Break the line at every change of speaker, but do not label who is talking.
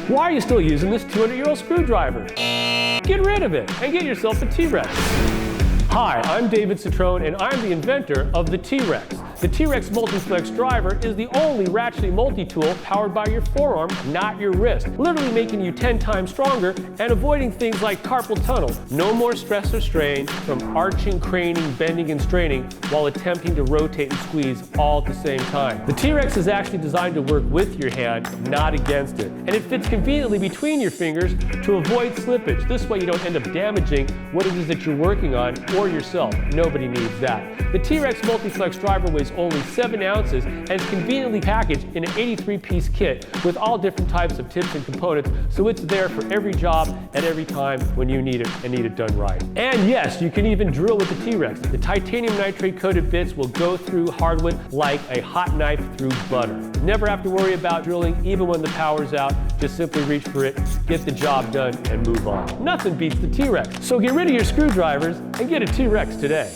Why are you still using this 200-year-old screwdriver? Get rid of it and get yourself a T-Rex. Hi, I'm David Citrone, and I'm the inventor of the T-Rex. The T-Rex Multi-Flex driver is the only ratchet multi-tool powered by your forearm, not your wrist, literally making you 10 times stronger and avoiding things like carpal tunnel. No more stress or strain from arching, craning, bending, and straining while attempting to rotate and squeeze all at the same time. The T-Rex is actually designed to work with your hand, not against it. And it fits conveniently between your fingers to avoid slippage. This way you don't end up damaging what it is that you're working on or yourself. Nobody needs that. The T-Rex Multi-Flex driver weighs only 7 ounces and is conveniently packaged in an 83-piece kit with all different types of tips and components, so it's there for every job at every time when you need it and need it done right. And yes, you can even drill with the T-Rex. The titanium nitrate coated bits will go through hardwood like a hot knife through butter. Never have to worry about drilling even when the power's out. Just simply reach for it, get the job done, and move on. Nothing beats the T-Rex. So get rid of your screwdrivers and get a T-Rex today.